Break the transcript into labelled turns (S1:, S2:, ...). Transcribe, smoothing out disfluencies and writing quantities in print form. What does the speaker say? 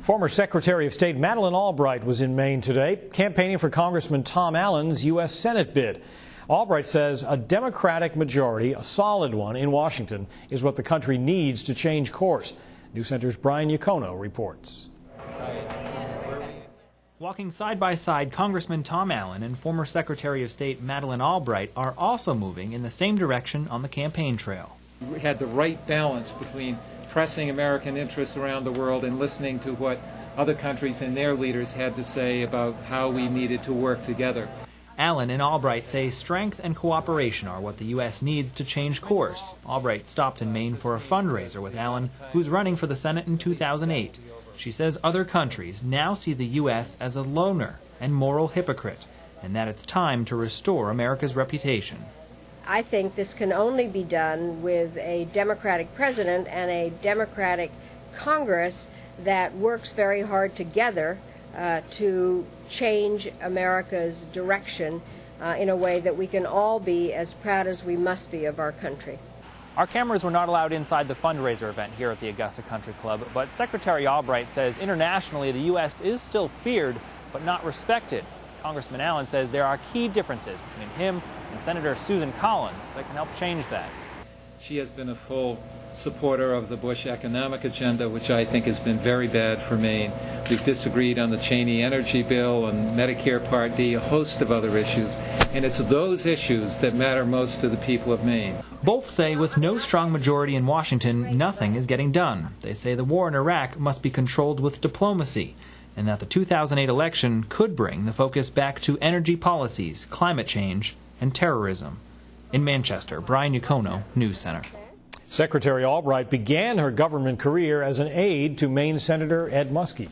S1: Former Secretary of State Madeleine Albright was in Maine today, campaigning for Congressman Tom Allen's U.S. Senate bid. Albright says a Democratic majority, a solid one in Washington, is what the country needs to change course. News Center's Brian Yacono reports.
S2: Walking side by side, Congressman Tom Allen and former Secretary of State Madeleine Albright are also moving in the same direction on the campaign trail.
S3: We had the right balance between pressing American interests around the world and listening to what other countries and their leaders had to say about how we needed to work together.
S2: Allen and Albright say strength and cooperation are what the U.S. needs to change course. Albright stopped in Maine for a fundraiser with Allen, who's running for the Senate in 2008. She says other countries now see the U.S. as a loner and moral hypocrite, and that it's time to restore America's reputation.
S4: I think this can only be done with a Democratic president and a Democratic Congress that works very hard together to change America's direction in a way that we can all be as proud as we must be of our country.
S2: Our cameras were not allowed inside the fundraiser event here at the Augusta Country Club, but Secretary Albright says internationally the U.S. is still feared but not respected. Congressman Allen says there are key differences between him and Senator Susan Collins that can help change that.
S3: She has been a full supporter of the Bush economic agenda, which I think has been very bad for Maine. We've disagreed on the Cheney energy bill and Medicare Part D, a host of other issues, and it's those issues that matter most to the people of Maine.
S2: Both say with no strong majority in Washington, nothing is getting done. They say the war in Iraq must be controlled with diplomacy, and that the 2008 election could bring the focus back to energy policies, climate change, and terrorism. In Manchester, Brian Yacono, News Center.
S1: Secretary Albright began her government career as an aide to Maine Senator Ed Muskie.